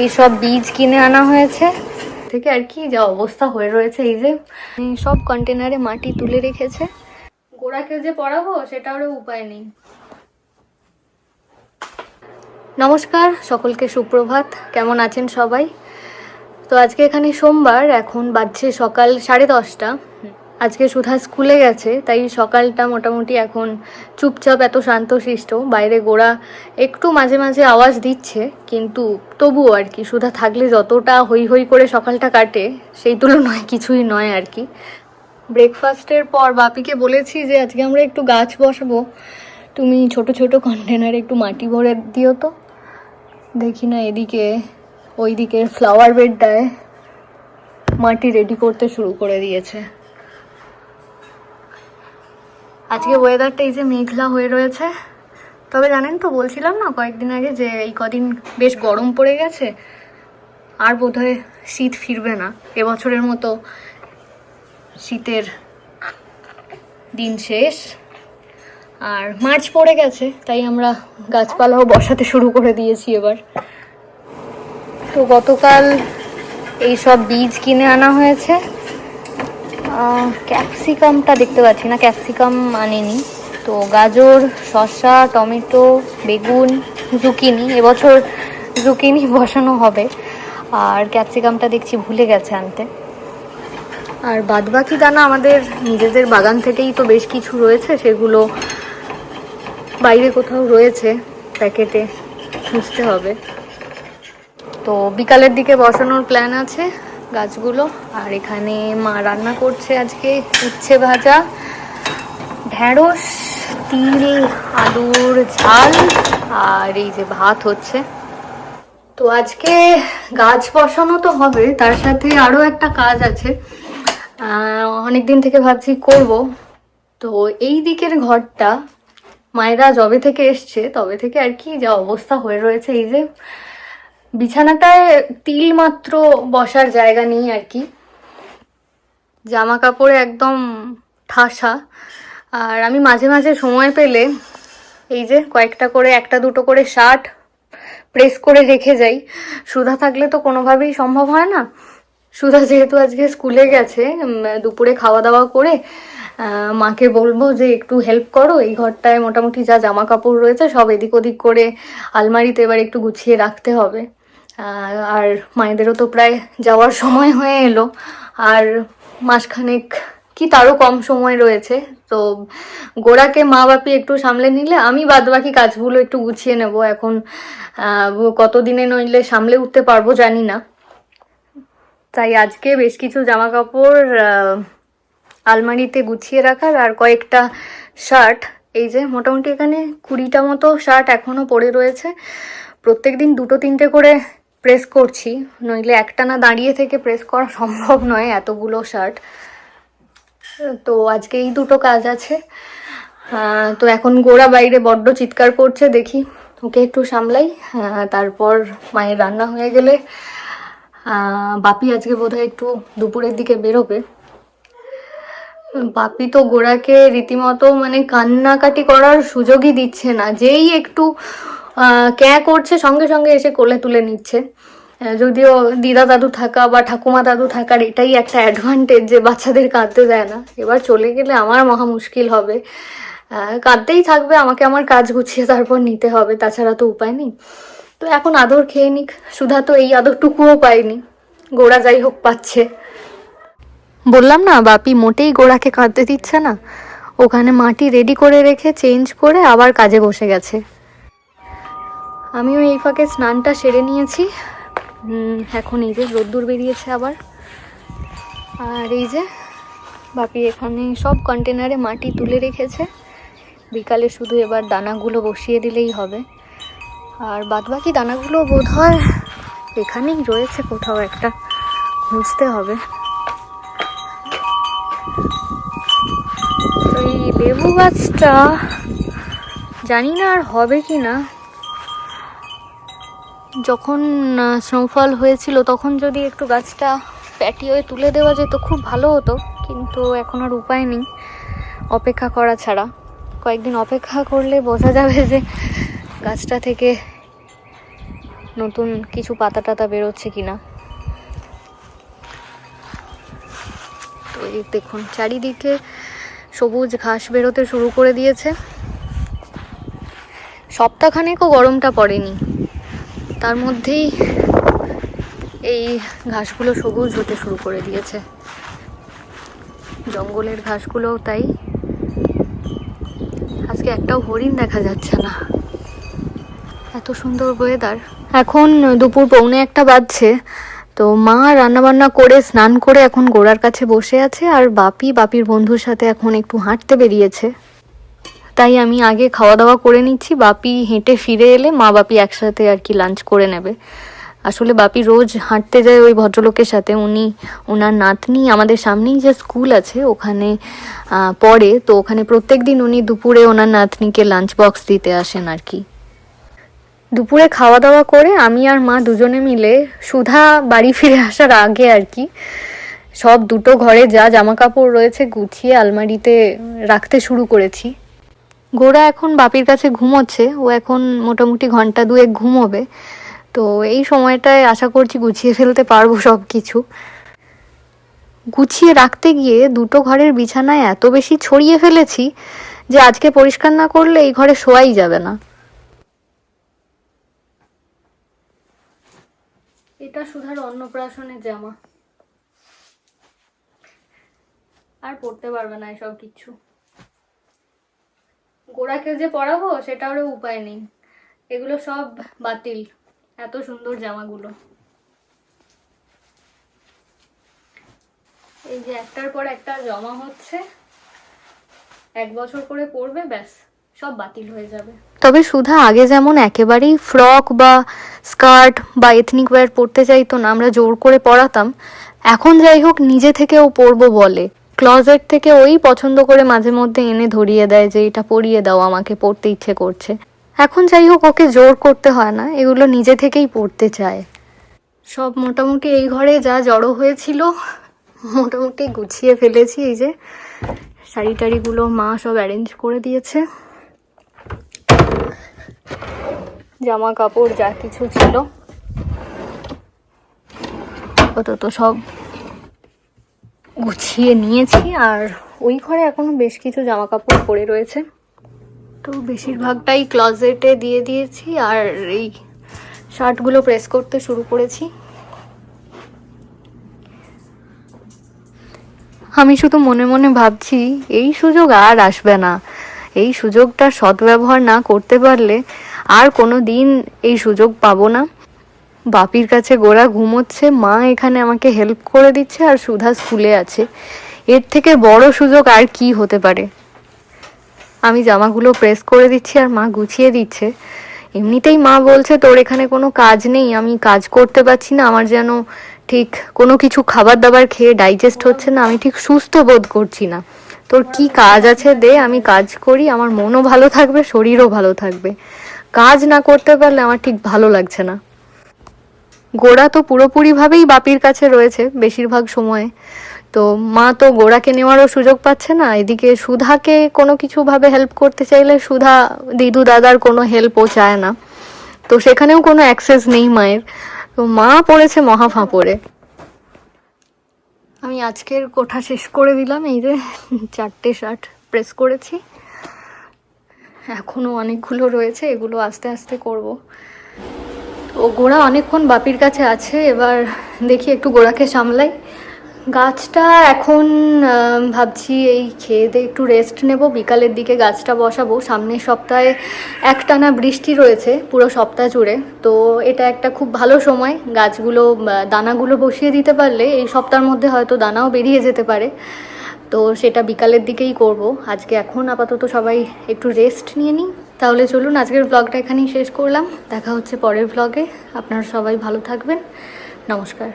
এই সব বীজ কিনে আনা হয়েছে থেকে আর কি যা অবস্থা হয়ে রয়েছে। এই যে সব কন্টেনারে মাটি তুলে রেখেছে। গোড়াকে যে পড়াবো সেটারও উপায় নেই। নমস্কার সকলকে, সুপ্রভাত। কেমন আছেন সবাই? তো আজকে এখানে সোমবার, এখন বাজছে সকাল 10:30। আজকে সুধা স্কুলে গেছে, তাই সকালটা মোটামুটি এখন চুপচাপ, এত শান্তশিষ্ট। বাইরে গোড়া একটু মাঝে মাঝে আওয়াজ দিচ্ছে, কিন্তু তবুও আর কি সুধা থাকলে যতটা হই হই করে সকালটা কাটে সেই তুলনায় কিছুই নয় আর কি। ব্রেকফাস্টের পর বাপিকে বলেছি যে আজকে আমরা একটু গাছ বসাবো, তুমি ছোট ছোট কন্টেনারে একটু মাটি ভরে দিও। তো দেখি না এদিকে ওইদিকে ফ্লাওয়ার বেডটায় মাটি রেডি করতে শুরু করে দিয়েছে। আজকে ওয়েদারটা এই যে মেঘলা হয়ে রয়েছে। তবে জানেন তো, বলছিলাম না কয়েকদিন আগে যে এই কদিন বেশ গরম পড়ে গেছে, আর বোধহয় শীত ফিরবে না। এবছরের মতো শীতের দিন শেষ, আর মার্চ পড়ে গেছে, তাই আমরা গাছপালাও বসাতে শুরু করে দিয়েছি এবার। তো গতকাল এই সব বীজ কিনে আনা হয়েছে। ক্যাপসিকামটা দেখতে পাচ্ছি না, ক্যাপসিকাম আনিনি। তো গাজর, শসা, টমেটো, বেগুন, জুকিনি, এবছর জুকিনি বসানো হবে। আর ক্যাপসিকামটা দেখছি ভুলে গেছে আনতে। আর বাদবাকি দানা আমাদের নিজেদের বাগান থেকেই তো বেশ কিছু রয়েছে, সেগুলো বাইরে কোথাও রয়েছে প্যাকেটে, খুঁজতে হবে। তো বিকালের দিকে বসানোর প্ল্যান আছে গাছগুলো। আর এখানে মা রান্না করছে আজকে উচ্ছে ভাজা, ঢেঁড়স, তিল, আলুর ঝাল, আর এই যে ভাত হচ্ছে। তো আজকে গাছ বসানো তো হবে, তার সাথে আরও একটা কাজ আছে, অনেকদিন থেকে ভাবছি করব। তো এই দিকের ঘরটা মায়েরা যবে থেকে এসছে তবে থেকে আর কি যা অবস্থা হয়ে রয়েছে। এই যে বিছানাটায় তিল মাত্র বসার জায়গা নেই আর কি, জামা কাপড়ে একদম ঠাসা। আর আমি মাঝে মাঝে সময় পেলে এই যে কয়েকটা করে, একটা দুটো করে শার্ট প্রেস করে রেখে যাই। সুধা থাকলে তো কোনোভাবেই সম্ভব হয় না। সুধা যেহেতু আজকে স্কুলে গেছে, দুপুরে খাওয়া দাওয়া করে মাকে বলবো যে একটু হেল্প করো, এই ঘরটায় মোটামুটি যা জামা কাপড় রয়েছে সব এদিক ওদিক করে আলমারিতে এবার একটু গুছিয়ে রাখতে হবে। আর মায়েদেরও তো প্রায় যাওয়ার সময় হয়ে এলো, আর মাসখানেক কি তারও কম সময় রয়েছে। তো গোড়াকে মা বাপি একটু সামলে নিলে আমি বাদবাকি কাজগুলো একটু গুছিয়ে নেব। এখন কতদিনে নইলে সামলে উঠতে পারবো জানি না। তাই আজকে বেশ কিছু জামা কাপড় আলমারিতে গুছিয়ে রাখার, আর কয়েকটা শার্ট, এই যে মোটামুটি এখানে 20টা মতো শার্ট এখনো পড়ে রয়েছে। প্রত্যেকদিন 2-3টে করে প্রেস করছি, নইলে একটানা দাঁড়িয়ে থেকে প্রেস করা সম্ভব নয় এতগুলো শার্ট। তো আজকে এই দুটো কাজ আছে। তো এখন গোড়া বাইরে বড্ড চিৎকার করছে, দেখি ওকে একটু সামলাই। তারপর মায়ের রান্না হয়ে গেলে বাপি আজকে বোধহয় একটু দুপুরের দিকে বেরোবে। বাপি তো গোড়াকে রীতিমতো মানে কান্নাকাটি করার সুযোগই দিচ্ছে না, যেই একটু ক্যাঁ করছে সঙ্গে সঙ্গে এসে কোলে তুলে নিচ্ছে। যদিও দিদা দাদু থাকা বা ঠাকুমা দাদু থাকার এটাই একটা অ্যাডভান্টেজ যে বাচ্চাদের কাঁদতে দেয় না। এবার চলে গেলে আমার মহা মুশকিল হবে, কাঁদতেই থাকবে, আমাকে আমার কাজ গুছিয়ে তারপর নিতে হবে, তাছাড়া তো উপায় নেই। তো এখন আদর খেয়ে নিক। সুধা তো এই আদরটুকুও পায়নি, গোড়া যাই হোক পাচ্ছে। বললাম না বাপি মোটেই গোড়াকে কাঁদতে দিচ্ছে না, ওখানে মাটি রেডি করে রেখে চেঞ্জ করে আবার কাজে বসে গেছে। আমিও এই ফাঁকে স্নানটা সেরে নিয়েছি। এখন এই যে রোদ্দুর বেরিয়েছে আবার। আর এই যে বাপি এখানে সব কন্টেনারে মাটি তুলে রেখেছে, বিকালে শুধু এবার দানাগুলো বসিয়ে দিলেই হবে। আর বাদবাকি দানাগুলো বোধহয় এখানেই রয়েছে কোথাও একটা, খুঁজতে হবে। এই লেবু গাছটা জানি না আর হবে কি না। যখন স্নোফল হয়েছিল তখন যদি একটু গাছটা প্যাটিওয়ে তুলে দেওয়া যেত খুব ভালো হতো, কিন্তু এখন আর উপায় নেই, অপেক্ষা করা ছাড়া। কয়েকদিন অপেক্ষা করলে বোঝা যাবে যে গাছটা থেকে নতুন কিছু পাতা টাতা বেরোচ্ছে কিনা। তো এই দেখুন চারিদিকে সবুজ ঘাস বেরোতে শুরু করে দিয়েছে। সপ্তাহখানেকও গরমটা পড়েনি, তার মধ্যেই এই ঘাসগুলো সবুজ হতে শুরু করে দিয়েছে। জঙ্গলের ঘাসগুলোও তাই। আজকে একটাও হরিণ দেখা যাচ্ছে না, এত সুন্দর ওয়েদার। এখন দুপুর 1:45 বাজছে। তো মা রান্নাবান্না করে স্নান করে এখন গোড়ার কাছে বসে আছে, আর বাপির বন্ধুর সাথে এখন একটু হাঁটতে বেরিয়েছে। তাই আমি আগে খাওয়া দাওয়া করে নিচ্ছি, বাপি হেঁটে ফিরে এলে মা বাপি একসাথে আর কি লাঞ্চ করে নেবে। আসলে বাপি রোজ হাঁটতে যায় ওই ভদ্রলোকের সাথে, ওনার নাতনি আমাদের সামনেই যে স্কুল আছে ওখানে পড়ে, তো ওখানে প্রত্যেক দিন উনি দুপুরে ওনার নাতনিকে লাঞ্চ বক্স দিতে আসেন আর কি। দুপুরে খাওয়া দাওয়া করে আমি আর মা দুজনে মিলে সুধা বাড়ি ফিরে আসার আগে আর কি সব দুটো ঘরে যা জামা কাপড় রয়েছে গুছিয়ে আলমারিতে রাখতে শুরু করেছি। গোরা এখন বাপির কাছে ঘুমোচ্ছে, ও এখন মোটামুটি ঘন্টা 2 ঘুমোবে। তো এই সময়টায় আশা করছি গুছিয়ে ফেলতে পারবো সব কিছু। গুছিয়ে রাখতে গিয়ে দুটো ঘরের বিছানায় এত বেশি ছড়িয়ে ফেলেছি যে আজকে পরিষ্কার না করলে এই ঘরে শোয়াই যাবে না। এটা সুধার অন্নপ্রাশনের জামা, আর পড়তে পারবে না এসব কিছু। গোড়াকে যে পড়াবো সেটারও উপায় নেই, এগুলো সব বাতিল। এত সুন্দর জামাগুলো, এই যে একটার পর একটা জমা হচ্ছে, 1 বছর করে পড়বে, ব্যাস সব বাতিল হয়ে যাবে। তবে সুধা আগে যেমন একেবারেই ফ্রক বা স্কার্ট বা এথনিক ওয়্যার পরতে চাইতো না, আমরা জোর করে পরাতাম। এখন যাই হোক নিজে থেকে ও পরবো বলে, ক্লজেট থেকে ওই পছন্দ করে মাঝে মধ্যে এনে ধরিয়ে দেয় যে এটা পরিয়ে দাও, আমাকে পড়তে ইচ্ছে করছে। এখন যাই হোক ওকে জোর করতে হয় না, এগুলো নিজে থেকেই পড়তে চায়। সব মোটামুটি এই ঘরে যা জড়ো হয়েছিল মোটামুটি গুছিয়ে ফেলেছি। এই যে শাড়ি টাড়িগুলো মা সব অ্যারেঞ্জ করে দিয়েছে, জামা কাপড় যা কিছু ছিল আপাতত সব গুছিয়ে নিয়েছি। আর ওই ঘরে এখনো বেশ কিছু জামা কাপড় পরে রয়েছে, তো বেশিরভাগটাই ক্লজেটে দিয়ে দিয়েছি। আর এই শার্টগুলো প্রেস করতে শুরু করেছি। আমি শুধু মনে মনে ভাবছি এই সুযোগ আর আসবে না, এই সুযোগটা সদ্ব্যবহার না করতে পারলে আর কোনো দিন এই সুযোগ পাবো না। বাপির কাছে গোরা ঘুমোচ্ছে, মা এখানে আমাকে হেল্প করে দিচ্ছে, আর সুধা স্কুলে আছে। এর থেকে বড় সুযোগ আর কি হতে পারে। আমি জামাগুলো প্রেস করে দিচ্ছি আর মা গুছিয়ে দিচ্ছে। এমনিতেই মা বলছে তোর এখানে কোনো কাজ নেই, আমি কাজ করতে পারছি না, আমার যেন ঠিক কোনো কিছু খাবার দাবার খেয়ে ডাইজেস্ট হচ্ছে না, আমি ঠিক সুস্থ বোধ করছি না। তোর কি কাজ আছে দে, আমি কাজ করি, আমার মনও ভালো থাকবে, শরীরও ভালো থাকবে। কাজ না করতে পারলে আমার ঠিক ভালো লাগছে না। গোড়া তো পুরোপুরিভাবেই বাপির কাছে রয়েছে বেশিরভাগ সময়ে, তো মা তো গোড়াকে নেওয়ারও সুযোগ পাচ্ছে না। এদিকে সুধাকে কোনো কিছুভাবে হেল্প করতে চাইলে সুধা দিদু দাদার কোনো হেল্পও চায় না, তো সেখানেও কোনো অ্যাক্সেস নেই মায়ের। তো মা পড়েছে মহা ফাঁপড়ে। আমি আজকের কোঠা শেষ করে দিলাম, এই যে 4টে শার্ট প্রেস করেছি, এখনো অনেকগুলো রয়েছে, এগুলো আস্তে আস্তে করব। ও গোড়া অনেকক্ষণ বাপির কাছে আছে, এবার দেখি একটু গোড়াকে সামলাই। গাছটা এখন ভাবছি এই খেয়ে দিয়ে একটু রেস্ট নেব, বিকালের দিকে গাছটা বসাবো। সামনের সপ্তাহে একটানা বৃষ্টি রয়েছে পুরো সপ্তাহ জুড়ে, তো এটা একটা খুব ভালো সময় গাছগুলো দানাগুলো বসিয়ে দিতে পারলে এই সপ্তাহের মধ্যে হয়তো দানাও বেরিয়ে যেতে পারে, তো সেটা বিকালের দিকেই করব। আজকে এখন আপাতত সবাই একটু রেস্ট নিয়ে নিই। তাহলে চলুন আজকের ব্লগটা এখানেই শেষ করলাম, দেখা হচ্ছে পরের ব্লগে। আপনারা সবাই ভালো থাকবেন, নমস্কার।